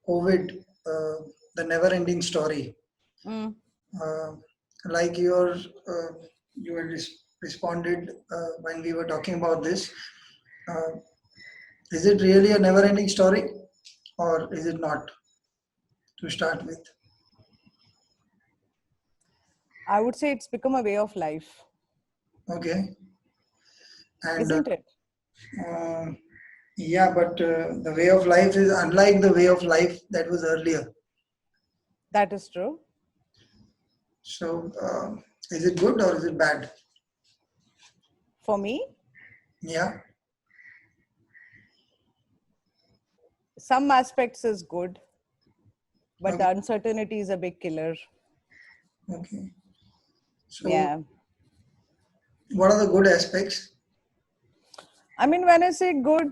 COVID, the never-ending story. Mm. Uh, like you had responded when we were talking about this. Uh, is it really a never-ending story, or is it not? To start with, I would say it's become a way of life, okay, and isn't it? uh, yeah, but the way of life is unlike the way of life that was earlier. That is true. So, is it good or is it bad? For me, Yeah, some aspects is good, but okay, the uncertainty is a big killer. okay. So, Yeah. what are the good aspects? I mean, when I say good,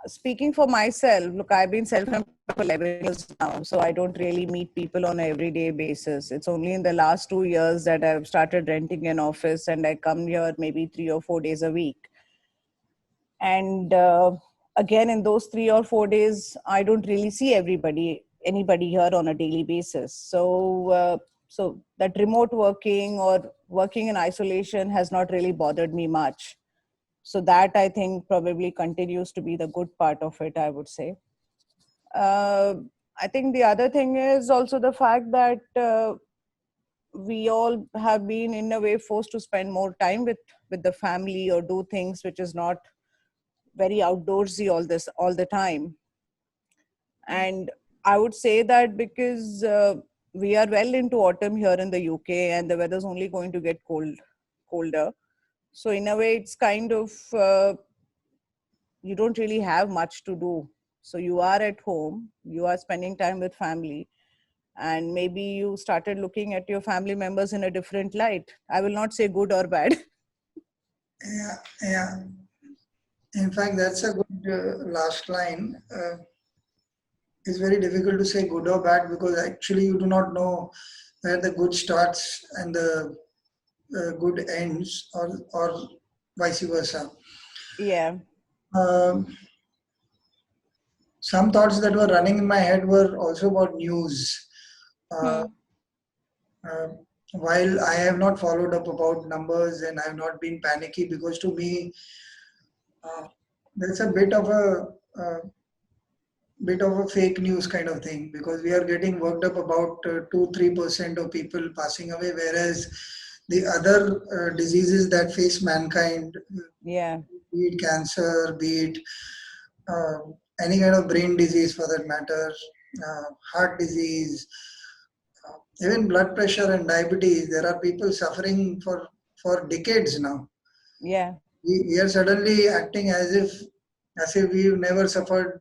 speaking for myself, look, I've been self-employed for 11 years now, so I don't really meet people on an everyday basis. It's only in the last 2 years that I've started renting an office and I come here maybe 3 or 4 days a week. And again, in those 3 or 4 days, I don't really see anybody here on a daily basis. So that remote working or working in isolation has not really bothered me much. So that I think probably continues to be the good part of it, I would say. uh, I think the other thing is also the fact that we all have been in a way forced to spend more time with the family or do things which is not very outdoorsy all the time. And I would say that because we are well into autumn here in the UK and the weather's only going to get colder. So in a way, it's kind of you don't really have much to do. So you are at home, you are spending time with family, and maybe you started looking at your family members in a different light. I will not say good or bad. Yeah, yeah. In fact, that's a good last line. It's very difficult to say good or bad because actually you do not know where the good starts and the good ends, or vice versa. Yeah. Um, some thoughts that were running in my head were also about news. Uh, Hmm. uh, while I have not followed up about numbers and I have not been panicky, because to me, uh, that's a uh, bit of a fake news kind of thing, because we are getting worked up about 2-3% of people passing away, whereas the other diseases that face mankind, Yeah. be it cancer, be it uh, any kind of brain disease for that matter, heart disease, even blood pressure and diabetes, there are people suffering for decades now. Yeah. We are suddenly acting as if we've never suffered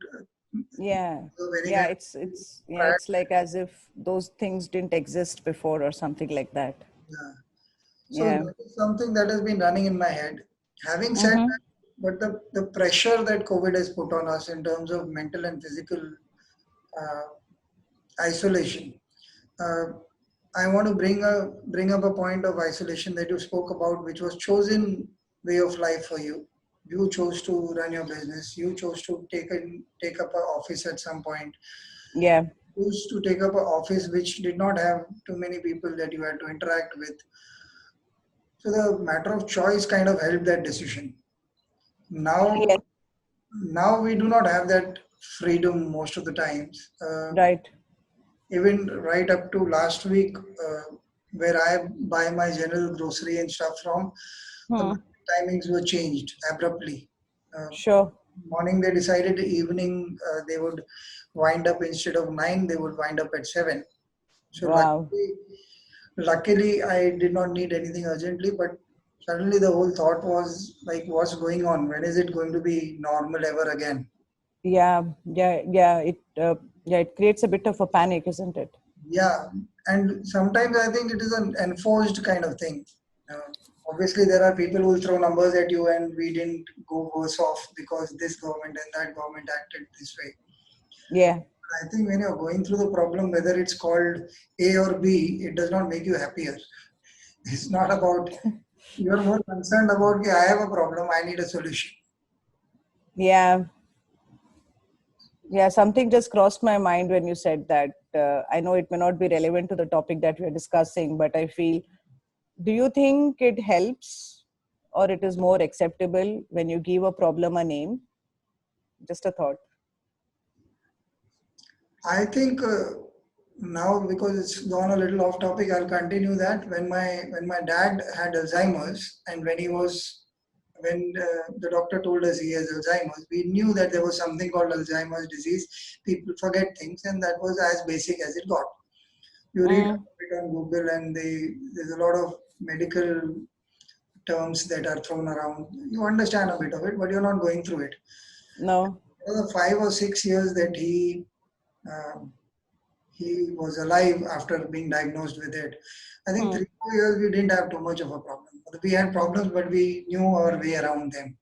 Yeah. of any Yeah. kind of It's yeah. prior. It's like as if those things didn't exist before or something like that. Yeah. So Yeah. that is something that has been running in my head. Having said Mm-hmm. that, but the pressure that COVID has put on us in terms of mental and physical uh, isolation, uh, I want to bring up a point of isolation that you spoke about, which was chosen way of life for you. You chose to run your business. You chose to take up an office at some point. Yeah. You chose to take up an office which did not have too many people that you had to interact with. So the matter of choice kind of helped that decision. Yes. Now, now we do not have that freedom most of the times. Right. Even right up to last week, where I buy my general grocery and stuff from, the Hmm. market timings were changed abruptly. Uh, Sure. Morning they decided, evening they would wind up, instead of 9, they would wind up at 7. So Wow. luckily, I did not need anything urgently, but suddenly the whole thought was like, what's going on? When is it going to be normal ever again? Yeah. Yeah. Yeah. Yeah. It creates a bit of a panic, isn't it? Yeah, and sometimes I think it is an enforced kind of thing. Uh, Obviously, there are people who will throw numbers at you, and we didn't go worse off because this government and that government acted this way. Yeah. I think when you're going through the problem, whether it's called A or B, it does not make you happier. It's not about, you're more concerned about, okay, I have a problem, I need a solution. Yeah. Yeah, something just crossed my mind when you said that. I know it may not be relevant to the topic that we're discussing, but I feel, do you think it helps or it is more acceptable when you give a problem a name? Just a thought. I think now, because it's gone a little off topic, I'll continue that. When my dad had Alzheimer's, and when the doctor told us he has Alzheimer's, we knew that there was something called Alzheimer's disease. People forget things, and that was as basic as it got. You read Mm, about it on Google, and there's a lot of medical terms that are thrown around. You understand a bit of it, but you're not going through it. no. For the 5 or 6 years that um, he was alive after being diagnosed with it. I think Hmm. 3 4 years we didn't have too much of a problem. We had problems, but we knew our way around them.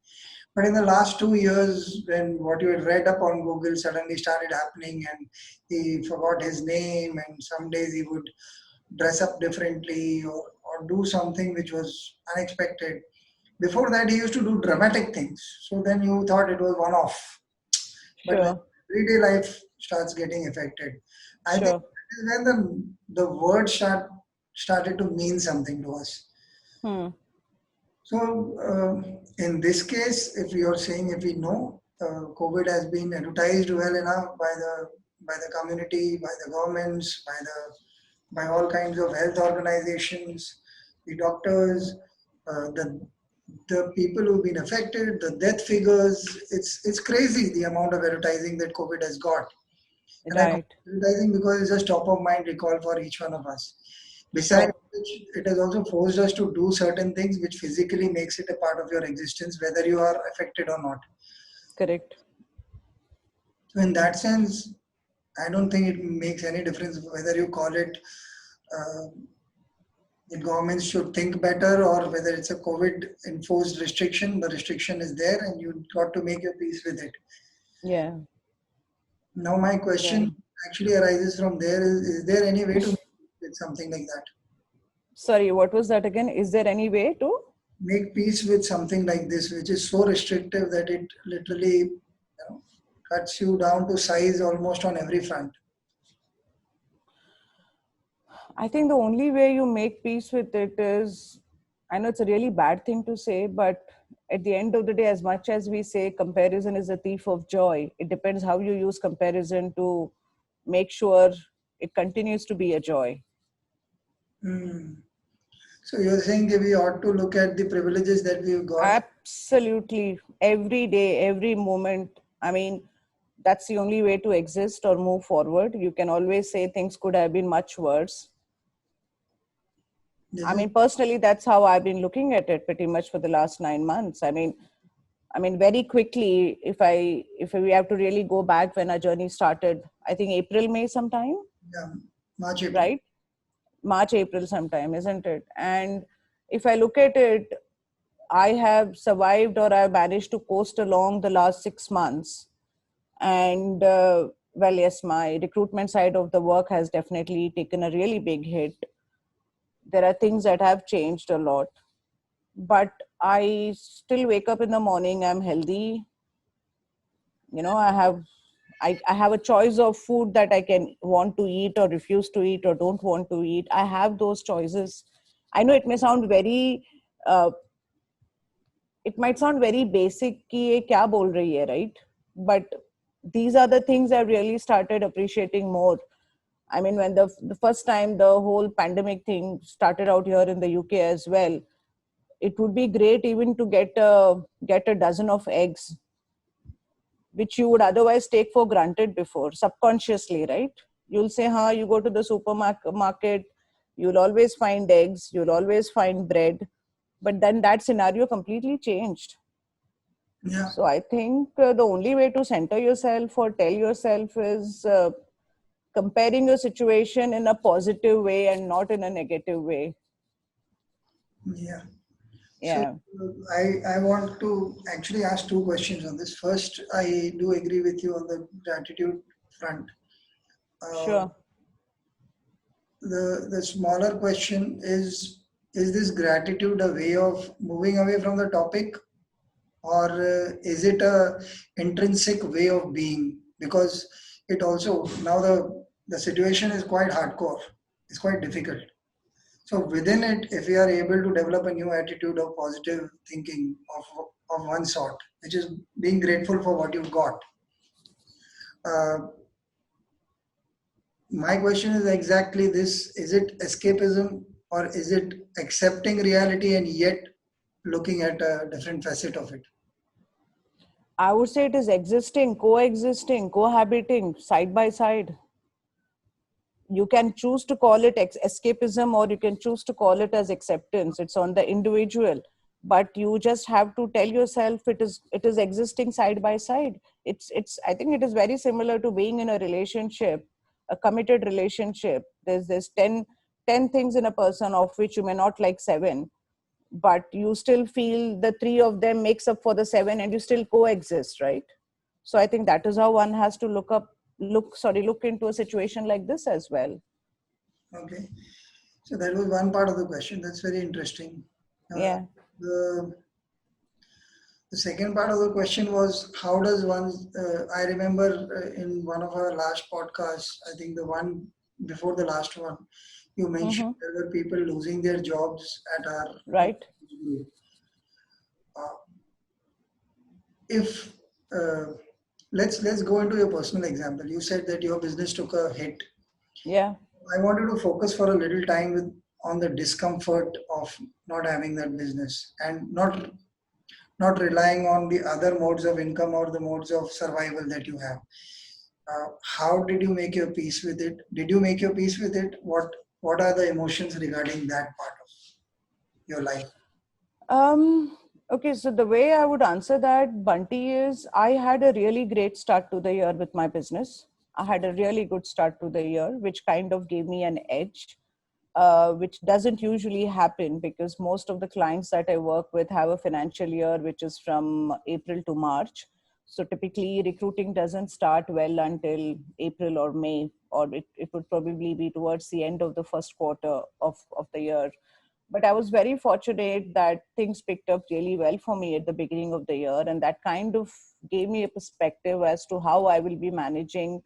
But in the last 2 years, when what you had read up on Google suddenly started happening, and he forgot his name, and some days he would dress up differently, or do something which was unexpected. Before that, he used to do dramatic things. So then you thought it was one off. But when Sure, everyday life starts getting affected, I think sure. that is when the word started to mean something to us. Hmm. So in this case, if you're saying, if we know COVID has been advertised well enough by the community, by the governments, by all kinds of health organizations, the doctors, the people who've been affected, the death figures, it's crazy the amount of advertising that COVID has got. And I call Right, it advertising because it's just top of mind recall for each one of us. Besides sure. which, it has also forced us to do certain things which physically makes it a part of your existence, whether you are affected or not. Correct. So in that sense, I don't think it makes any difference whether you call it uh, the government should think better, or whether it's a COVID enforced restriction. The restriction is there, and you got to make your peace with it. Yeah, Now, my yeah. question actually arises from there: is there any way to make peace with something like that? Sorry, what was that again? Is there any way to? Make peace with something like this, which is so restrictive that it literally, cuts you down to size almost on every front. I think the only way you make peace with it is, I know it's a really bad thing to say, but at the end of the day, as much as we say comparison is a thief of joy, it depends how you use comparison to make sure it continues to be a joy. Hmm. So you're saying that we ought to look at the privileges that we've got. Absolutely. Every day, every moment. I mean, that's the only way to exist or move forward. You can always say things could have been much worse. This I is mean, personally, that's how I've been looking at it pretty much for the last 9 months. I mean, very quickly, if we have to really go back when our journey started, I think April, May sometime, yeah, March, April. right? March, April sometime, isn't it? And if I look at it, I have survived or I've managed to coast along the last 6 months. And well, yes, my recruitment side of the work has definitely taken a really big hit. There are things that have changed a lot, but I still wake up in the morning, I'm healthy. I have a choice of food that I can want to eat or refuse to eat or don't want to eat. I have those choices. I know it may sound very uh, it might sound very basic कि ये क्या बोल रही है, right? But these are the things I've really started appreciating more. I mean, when the first time the whole pandemic thing started out here in the UK as well, it would be great even to get a dozen of eggs, which you would otherwise take for granted before, subconsciously, right? You'll say, huh, you go to the supermarket, you'll always find eggs, you'll always find bread. But then that scenario completely changed. Yeah, So I think the only way to center yourself or tell yourself is comparing your situation in a positive way and not in a negative way. yeah. So Yeah, I want to actually ask two questions on this. First, I do agree with you on the gratitude front. Uh, sure. the smaller question is this gratitude a way of moving away from the topic, or is it a intrinsic way of being? because it also now the situation is quite hardcore. It's quite difficult. So within it, if we are able to develop a new attitude of positive thinking of one sort, which is being grateful for what you've got. Uh, my question is exactly this: is it escapism or is it accepting reality and yet looking at a different facet of it? I would say it is existing, coexisting, cohabiting side by side. You can choose to call it escapism, or you can choose to call it as acceptance. It's on the individual, but you just have to tell yourself it is existing side by side. It's I think it is very similar to being in a relationship, a committed relationship. There's 10 things in a person, of which you may not like 7, but you still feel the 3 of them makes up for the 7, and you still coexist, right? So I think that is how one has to look into a situation like this as well. Okay, so that was one part of the question. That's very interesting. Uh, Yeah. the The second part of the question was how does one? I remember in one of our last podcasts, I think the one before the last one, you mentioned Mm-hmm. there were people losing their jobs at our Right. group. Uh, if let's go into your personal example. You said that your business took a hit. Yeah. I wanted to focus for a little time on the discomfort of not having that business and not relying on the other modes of income or the modes of survival that you have. How did you make your peace with it? Did you make your peace with it? What are the emotions regarding that part of your life? Okay, so the way I would answer that, Bunty, is I had a really great start to the year with my business. I had a really good start to the year, which kind of gave me an edge, which doesn't usually happen because most of the clients that I work with have a financial year which is from April to March. So typically, recruiting doesn't start well until April or May, or it would probably be towards the end of the first quarter of the year. But I was very fortunate that things picked up really well for me at the beginning of the year, and that kind of gave me a perspective as to how I will be managing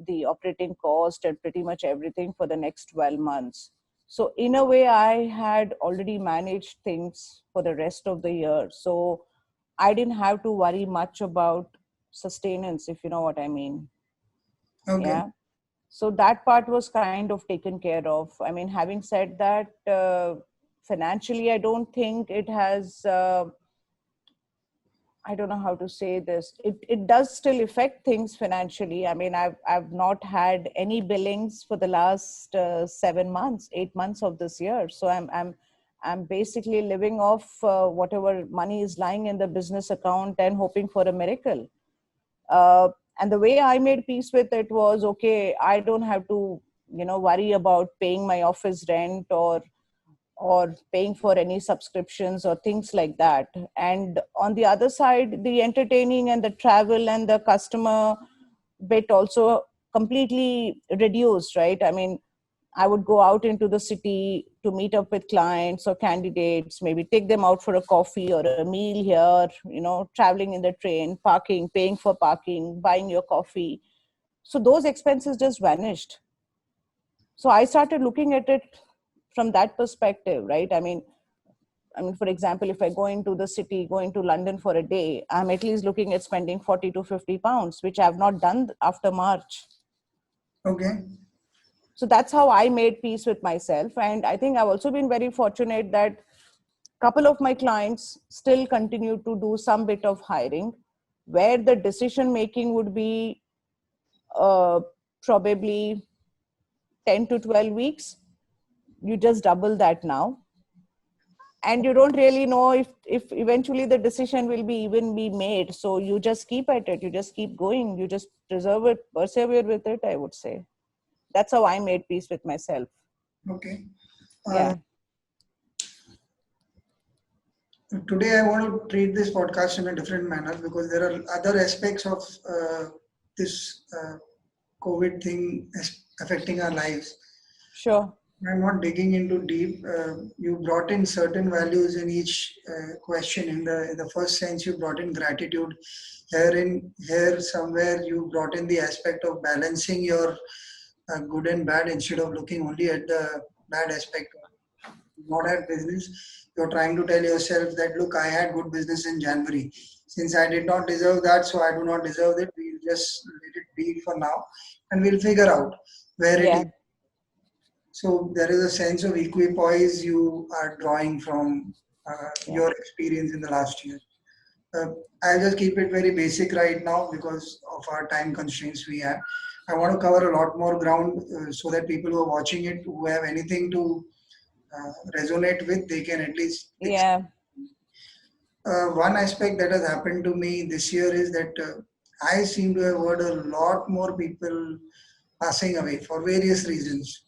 the operating cost and pretty much everything for the next 12 months. So in a way, I had already managed things for the rest of the year, so I didn't have to worry much about sustenance, if you know what I mean. Okay, Yeah. So that part was kind of taken care of. I mean, having said that, financially, I don't think it has, I don't know how to say this. It does still affect things financially. I mean, I've not had any billings for the last 7 months, 8 months of this year. So I'm basically living off whatever money is lying in the business account and hoping for a miracle. uh, and the way I made peace with it was, okay, I don't have to worry about paying my office rent or paying for any subscriptions or things like that. And on the other side, the entertaining and the travel and the customer bit also completely reduced, right? I mean, I would go out into the city to meet up with clients or candidates, maybe take them out for a coffee or a meal here, traveling in the train, parking, paying for parking, buying your coffee. So those expenses just vanished. So I started looking at it from that perspective, right? I mean, for example, if I go into the city, going to London for a day, I'm at least looking at spending 40 to 50 pounds, which I've not done after March. okay, So that's how I made peace with myself. And I think I've also been very fortunate that a couple of my clients still continue to do some bit of hiring where the decision making would be uh, probably 10 to 12 weeks. You just double that now, and you don't really know if eventually the decision will be even be made. So you just keep at it, you just keep going, you just preserve it, persevere with it, I would say. That's how I made peace with myself. okay. Yeah. Today, I want to treat this podcast in a different manner because there are other aspects of this COVID thing affecting our lives. Sure. I'm not digging into deep. You brought in certain values in each question. In the first sense, you brought in gratitude. Here somewhere you brought in the aspect of balancing your good and bad instead of looking only at the bad aspect, not at business. You're trying to tell yourself that look, I had good business in January. Since I did not deserve that, so I do not deserve it. We'll just let it be for now, and we'll figure out where it is. Yeah. So there is a sense of equipoise you are drawing from Yeah. your experience in the last year. Uh, I'll just keep it very basic right now because of our time constraints we have. I want to cover a lot more ground so that people who are watching it, who have anything to resonate with, they can at least pick. Yeah. One aspect that has happened to me this year is that I seem to have heard a lot more people passing away for various reasons.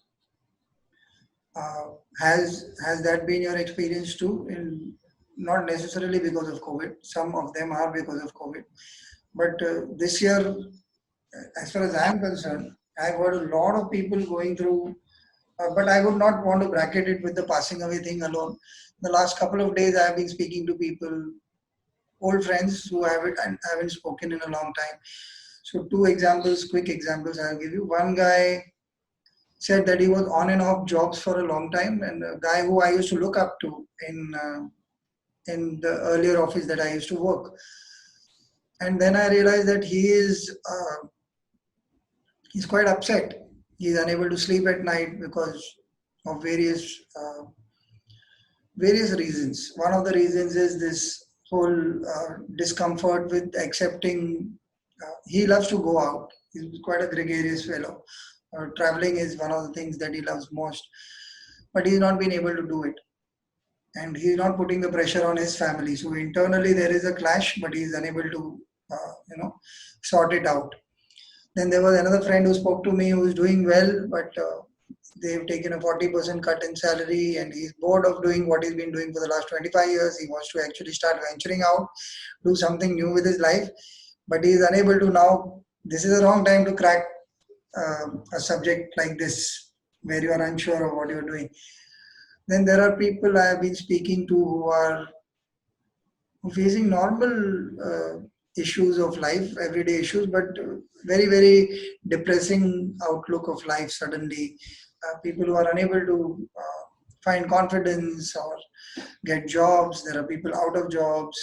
Uh, has that been your experience too? In not necessarily because of COVID. Some of them are because of COVID. But this year, as far as I am concerned, I've heard a lot of people going through. But I would not want to bracket it with the passing away thing alone. The last couple of days, I have been speaking to people, old friends who haven't spoken in a long time. So, two examples, quick examples, I'll give you. One guy said that he was on and off jobs for a long time, and a guy who I used to look up to in the earlier office that I used to work. And then I realized that he's quite upset. He's unable to sleep at night because of various reasons. One of the reasons is this whole discomfort with accepting. He loves to go out. He's quite a gregarious fellow. Traveling is one of the things that he loves most, but he's not been able to do it. And he's not putting the pressure on his family. So internally there is a clash, but he's unable to, sort it out. Then there was another friend who spoke to me who's doing well, but they've taken a 40% cut in salary, and he's bored of doing what he's been doing for the last 25 years. He wants to actually start venturing out, do something new with his life, but he is unable to now. This is the wrong time to crack a subject like this where you are unsure of what you're doing. Then there are people I have been speaking to who are facing normal issues of life, everyday issues, but very, very depressing outlook of life suddenly. People who are unable to find confidence or get jobs. There are people out of jobs.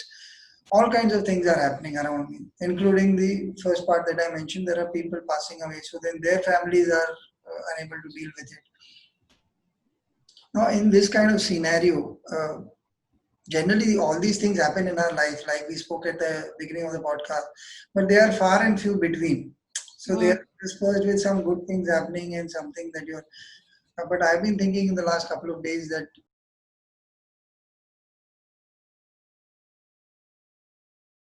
All kinds of things are happening around me, including the first part that I mentioned. There are people passing away, so then their families are unable to deal with it. Now, in this kind of scenario, generally all these things happen in our life, like we spoke at the beginning of the podcast, but they are far and few between. So they Mm. are dispersed with some good things happening and something that you're. But I've been thinking in the last couple of days that